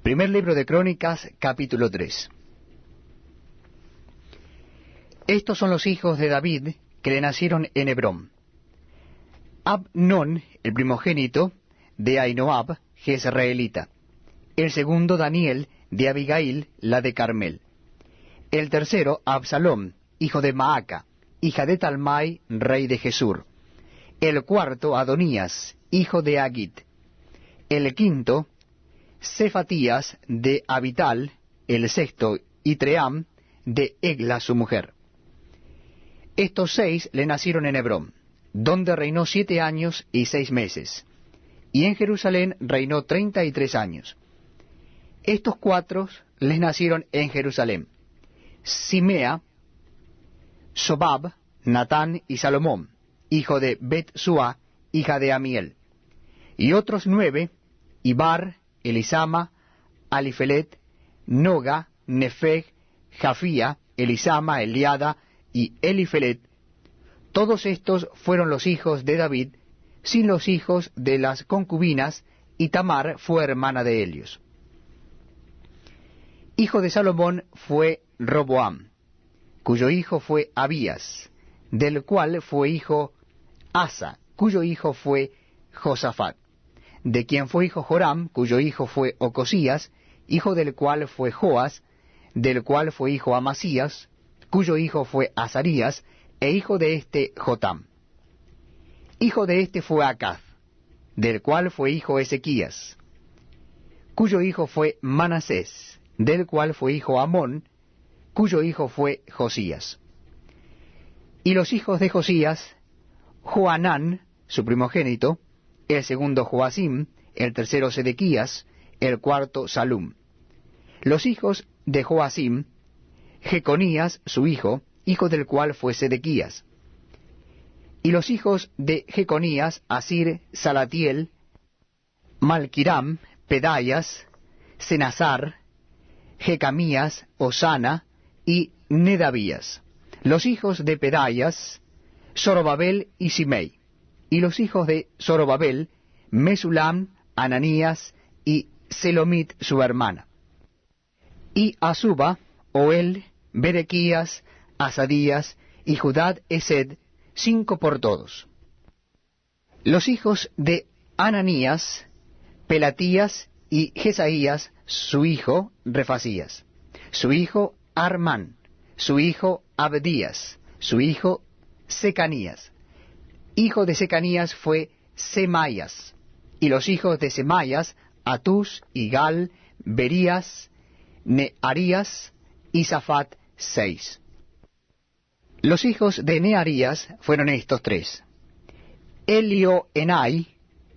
Primer libro de Crónicas, capítulo 3. Estos son los hijos de David que le nacieron en Hebrón. Abnón, el primogénito, de Ahinoab, jezreelita. El segundo, Daniel, de Abigail, la de Carmel. El tercero, Absalom, hijo de Maaca, hija de Talmai, rey de Gesur. El cuarto, Adonías, hijo de Agit. El quinto, Cefatías, de Abital. El sexto, Itream, de Egla su mujer. Estos 6 le nacieron en Hebrón, donde reinó 7 años y 6 meses, y en Jerusalén reinó 33 años. Estos 4 les nacieron en Jerusalén: Simea, Sobab, Natán y Salomón, hijo de Bet-Sua, hija de Amiel. Y otros 9, Ibar, Elisama, Alifelet, Noga, Nefeg, Jafía, Elisama, Eliada y Elifelet. Todos estos fueron los hijos de David, sin los hijos de las concubinas, y Tamar fue hermana de ellos. Hijo de Salomón fue Roboam, cuyo hijo fue Abías, del cual fue hijo Asa, cuyo hijo fue Josafat, de quien fue hijo Joram, cuyo hijo fue Ocosías, hijo del cual fue Joas, del cual fue hijo Amasías, cuyo hijo fue Azarías, e hijo de este Jotam. Hijo de este fue Acaz, del cual fue hijo Ezequías, cuyo hijo fue Manasés, del cual fue hijo Amón, cuyo hijo fue Josías. Y los hijos de Josías: Joanán, su primogénito; el segundo Joacim; el tercero Sedequías; el cuarto Salum. Los hijos de Joacim: Jeconías, su hijo del cual fue Sedequías. Y los hijos de Jeconías: Asir, Salatiel, Malquiram, Pedayas, Senazar, Jecamías, Osana y Nedavías. Los hijos de Pedayas: Zorobabel y Simei. Y los hijos de Zorobabel: Mesulam, Ananías y Selomit su hermana. Y Asuba, Oel, Berequías, Asadías y Judad Esed, 5 por todos. Los hijos de Ananías: Pelatías y Jesaías, su hijo Refasías, su hijo Armán, su hijo Abdías, su hijo Secanías. Hijo de Secanías fue Semaías. Y los hijos de Semaías: Atús, Igal, Berías, Nearías y Safat, 6. Los hijos de Nearías fueron estos 3: Elioenai,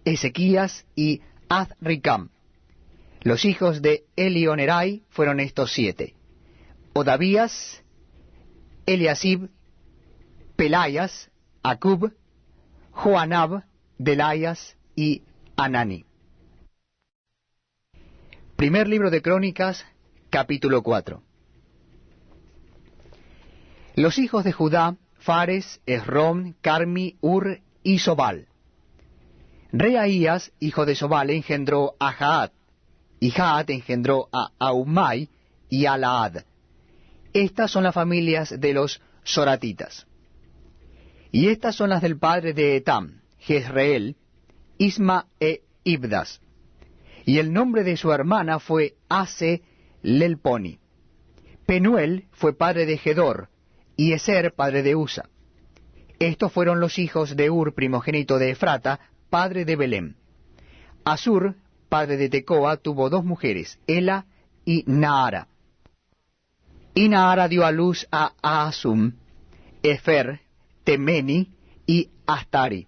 Ezequías y Azricam. Los hijos de Elionerai fueron estos 7: Odavías, Eliasib, Pelayas, Acub, Joanab, Delayas y Anani. Primer libro de Crónicas, capítulo 4. Los hijos de Judá: Fares, Esrom, Carmi, Ur y Sobal. Reaías, hijo de Sobal, engendró a Jaat, y Jaat engendró a Ahumai y a Laad. Estas son las familias de los soratitas. Y estas son las del padre de Etam: Jezreel, Isma e Ibdas. Y el nombre de su hermana fue Ase Lelponi. Penuel fue padre de Gedor, y Eser padre de Usa. Estos fueron los hijos de Ur, primogénito de Efrata, padre de Belén. Asur, padre de Tecoa, tuvo 2 mujeres, Ela y Naara. Y Naara dio a luz a Asum, Efer, Temeni y Astari.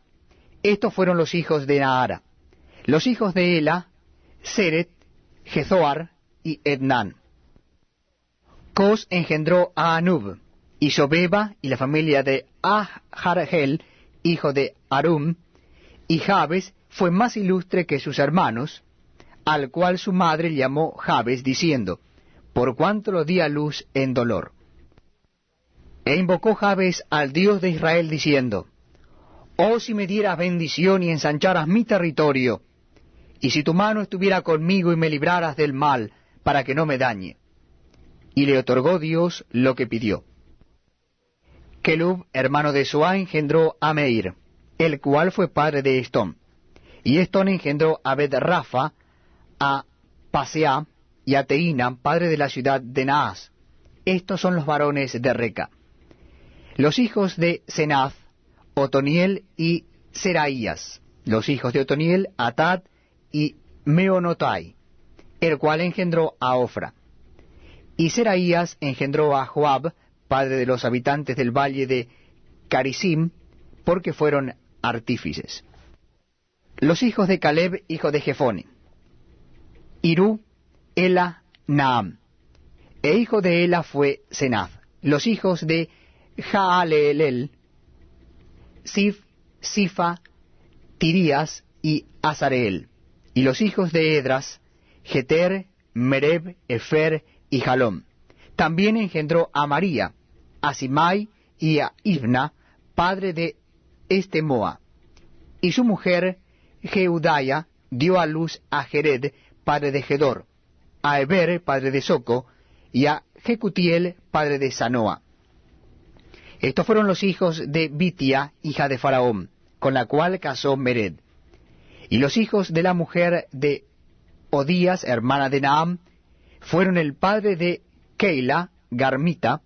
Estos fueron los hijos de Naara. Los hijos de Ela: Seret, Jezoar y Ednan. Cos engendró a Anub, y Sobeba y la familia de Ahargel, hijo de Arum, y Jabes fue más ilustre que sus hermanos, al cual su madre llamó Jabes, diciendo: por cuanto lo di a luz en dolor. E invocó Jabes al Dios de Israel, diciendo: oh, si me dieras bendición y ensancharas mi territorio, y si tu mano estuviera conmigo y me libraras del mal, para que no me dañe. Y le otorgó Dios lo que pidió. Kelub, hermano de Soá, engendró a Meir, el cual fue padre de Estón. Y Estón engendró a Bet-Rafa, a Paseá y a Teína, padre de la ciudad de Naas. Estos son los varones de Reca. Los hijos de Senaz, Otoniel y Seraías. Los hijos de Otoniel, Atad y Meonotai, el cual engendró a Ofra. Y Seraías engendró a Joab, padre de los habitantes del valle de Carisim, porque fueron artífices. Los hijos de Caleb, hijo de Jefone: Irú, Ela, Naam. E hijo de Ela fue Senaz. Los hijos de Jaalelel: Sif, Sifa, Tirías y Azareel. Y los hijos de Edras: Jeter, Mereb, Efer y Jalom. También engendró a María, a Simai y a Ibna, padre de Estemoa. Y su mujer, Jeudaya, dio a luz a Jered, padre de Gedor, a Eber, padre de Soco, y a Jecutiel, padre de Sanoa. Estos fueron los hijos de Bitia, hija de Faraón, con la cual casó Mered. Y los hijos de la mujer de Odías, hermana de Naam, fueron el padre de Keila, Garmita,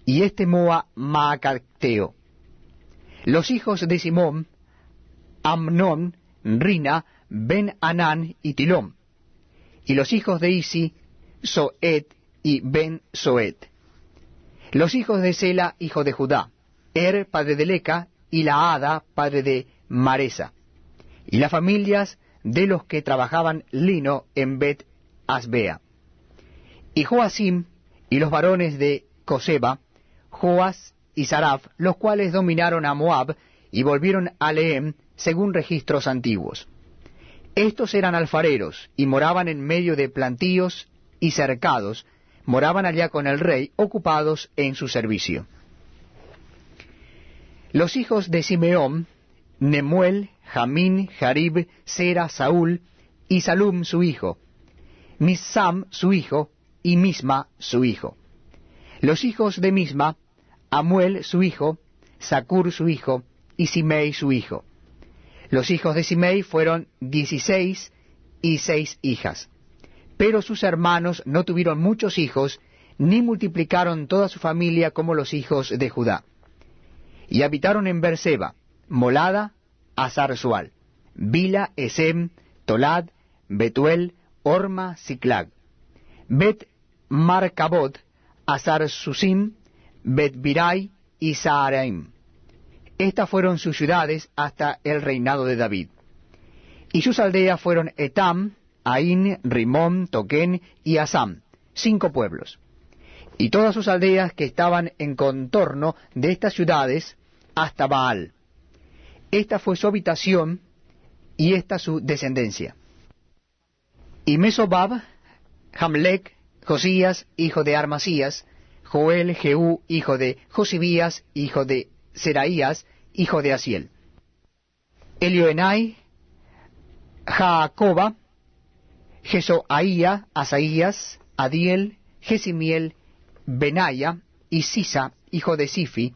y Estemoa, Maacateo. Los hijos de Simón: Amnón, Rina, Ben-Anán y Tilom. Y los hijos de Isi: Soet y Ben-Soet. Los hijos de Sela, hijo de Judá: Er, padre de Leca, y Laada, padre de Maresa. Y las familias de los que trabajaban lino en Bet-Asbea. Y Joacim, y los varones de Coseba, Joas y Saraf, los cuales dominaron a Moab, y volvieron a Lehem, según registros antiguos. Estos eran alfareros, y moraban en medio de plantíos y cercados, moraban allá con el rey, ocupados en su servicio. Los hijos de Simeón: Nemuel, Jamín, Jarib, Sera, Saúl, y Salum su hijo, Misam su hijo, y Misma su hijo. Los hijos de Misma: Amuel su hijo, Sacur su hijo, y Simei su hijo. Los hijos de Simei fueron 16 y 6 hijas. Pero sus hermanos no tuvieron muchos hijos, ni multiplicaron toda su familia como los hijos de Judá. Y habitaron en Beerseba, Molada, Hazar-Sual, Bila, Esem, Tolad, Betuel, Orma, Siclag, Bet-Marcabot, Hazar-Susim, Bet-Birai y Saharaim. Estas fueron sus ciudades hasta el reinado de David. Y sus aldeas fueron Etam, Ain, Rimón, Toquén y Asam, 5 pueblos. Y todas sus aldeas que estaban en contorno de estas ciudades hasta Baal. Esta fue su habitación y esta su descendencia. Y Mesobab, Jamlec, Josías, hijo de Armasías, Joel, Jehú, hijo de Josibías, hijo de Seraías, hijo de Asiel. Elioenai, Jaacoba, Jesoaía, Asaías, Adiel, Jesimiel, Benaya y Sisa, hijo de Sifi,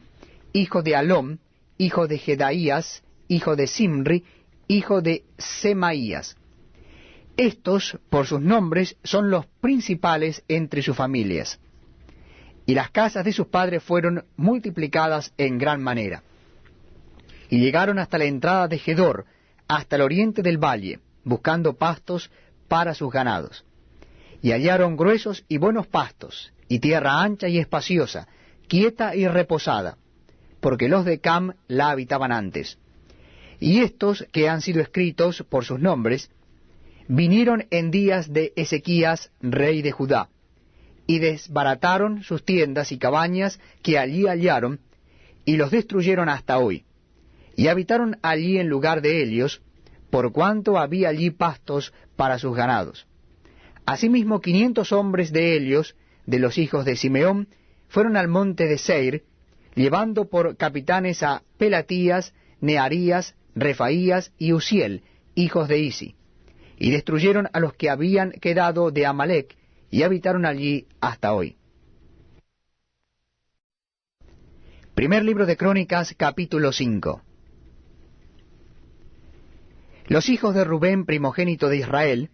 hijo de Alom, hijo de Jedaías, hijo de Simri, hijo de Semaías. Estos, por sus nombres, son los principales entre sus familias. Y las casas de sus padres fueron multiplicadas en gran manera. Y llegaron hasta la entrada de Gedor, hasta el oriente del valle, buscando pastos para sus ganados. Y hallaron gruesos y buenos pastos, y tierra ancha y espaciosa, quieta y reposada, porque los de Cam la habitaban antes. Y estos, que han sido escritos por sus nombres, vinieron en días de Ezequías, rey de Judá, y desbarataron sus tiendas y cabañas que allí hallaron, y los destruyeron hasta hoy. Y habitaron allí en lugar de ellos, por cuanto había allí pastos para sus ganados. Asimismo 500 hombres de ellos, de los hijos de Simeón, fueron al monte de Seir, llevando por capitanes a Pelatías, Nearías, Refaías y Uziel, hijos de Isi. y destruyeron a los que habían quedado de Amalec, y habitaron allí hasta hoy. Primer libro de Crónicas, capítulo 5. Los hijos de Rubén, primogénito de Israel,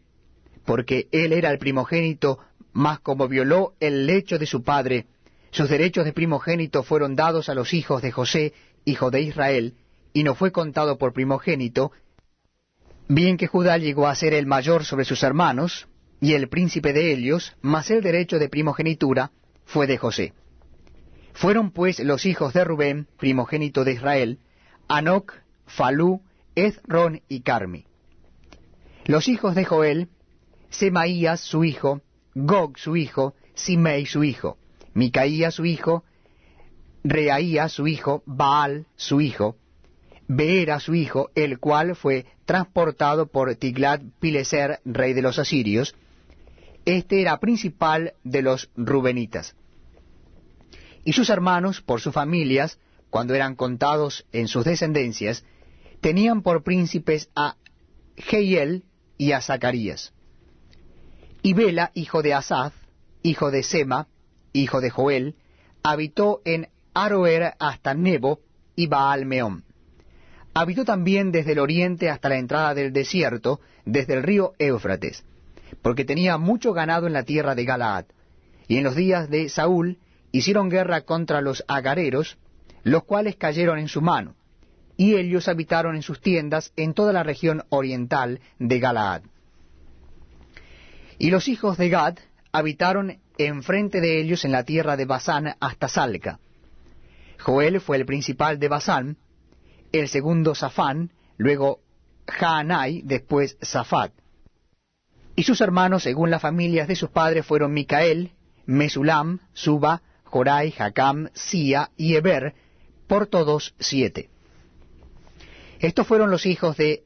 porque él era el primogénito, mas como violó el lecho de su padre, sus derechos de primogénito fueron dados a los hijos de José, hijo de Israel, y no fue contado por primogénito, bien que Judá llegó a ser el mayor sobre sus hermanos, y el príncipe de ellos, mas el derecho de primogenitura fue de José. Fueron pues los hijos de Rubén, primogénito de Israel, Anoc, Falú, Ezrón y Carmi. Los hijos de Joel, Semaías su hijo, Gog su hijo, Simei su hijo, Micaía su hijo, Reaía su hijo, Baal su hijo, Beera su hijo, el cual fue transportado por Tiglat-Pileser, rey de los asirios. Este era principal de los rubenitas. Y sus hermanos, por sus familias, cuando eran contados en sus descendencias, tenían por príncipes a Jehiel y a Zacarías. Y Bela, hijo de Asaf, hijo de Sema, hijo de Joel, habitó en Aroer hasta Nebo y Baal-Meón. Habitó también desde el oriente hasta la entrada del desierto, desde el río Éufrates, porque tenía mucho ganado en la tierra de Galaad. Y en los días de Saúl hicieron guerra contra los agareros, los cuales cayeron en su mano, y ellos habitaron en sus tiendas en toda la región oriental de Galaad. Y los hijos de Gad habitaron enfrente de ellos en la tierra de Basán hasta Salca. Joel fue el principal de Basán, el segundo Safán, luego Jaanai, después Safat. Y sus hermanos, según las familias de sus padres, fueron Micael, Mesulam, Suba, Jorai, Jacam, Sia y Eber, por todos 7. Estos fueron los hijos de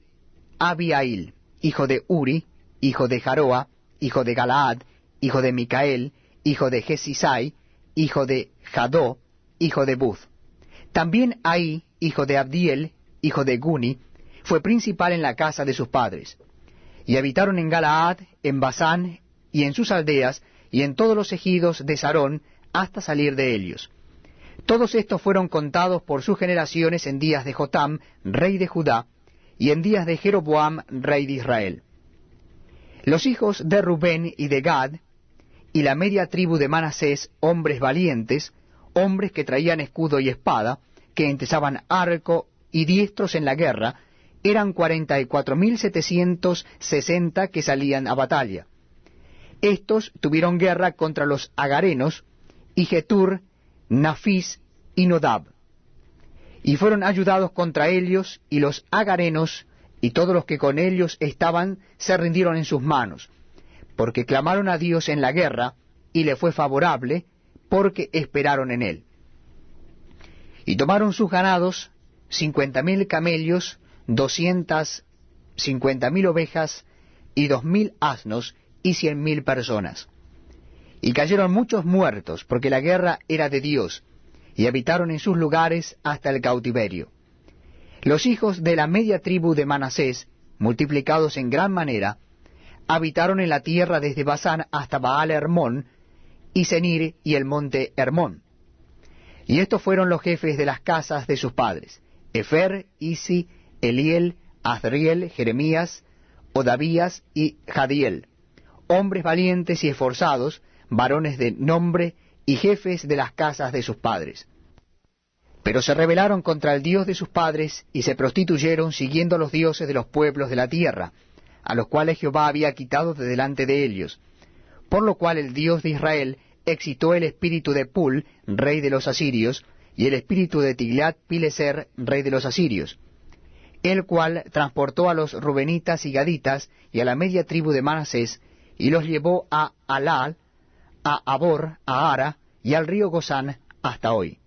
Abiail, hijo de Uri, hijo de Jaroa, hijo de Galaad, hijo de Micael, hijo de Jesisai, hijo de Jadó, hijo de Buz. También Ahí, hijo de Abdiel, hijo de Guni, fue principal en la casa de sus padres. Y habitaron en Galaad, en Basán, y en sus aldeas, y en todos los ejidos de Sarón, hasta salir de ellos. Todos estos fueron contados por sus generaciones en días de Jotam, rey de Judá, y en días de Jeroboam, rey de Israel. Los hijos de Rubén y de Gad, y la media tribu de Manasés, hombres valientes, hombres que traían escudo y espada, que entesaban arco y diestros en la guerra, eran 44.760 que salían a batalla. Estos tuvieron guerra contra los agarenos, y Getur, Nafis y Nodab. Y fueron ayudados contra ellos, y los agarenos y todos los que con ellos estaban se rindieron en sus manos, porque clamaron a Dios en la guerra, y le fue favorable, porque esperaron en él. Y tomaron sus ganados, 50.000 camellos, 250.000 ovejas, y 2.000 asnos, y 100.000 personas. Y cayeron muchos muertos, porque la guerra era de Dios, y habitaron en sus lugares hasta el cautiverio. Los hijos de la media tribu de Manasés, multiplicados en gran manera, habitaron en la tierra desde Basán hasta Baal Hermón, y Senir y el monte Hermón. Y estos fueron los jefes de las casas de sus padres: Efer, Isi, Eliel, Azriel, Jeremías, Odavías y Jadiel, hombres valientes y esforzados, varones de nombre y jefes de las casas de sus padres. Pero se rebelaron contra el Dios de sus padres y se prostituyeron siguiendo a los dioses de los pueblos de la tierra, a los cuales Jehová había quitado de delante de ellos. Por lo cual el Dios de Israel excitó el espíritu de Pul, rey de los asirios, y el espíritu de Tiglat-Pileser, rey de los asirios, el cual transportó a los rubenitas y gaditas y a la media tribu de Manasés, y los llevó a Alal, a Abor, a Ara y al río Gozán hasta hoy.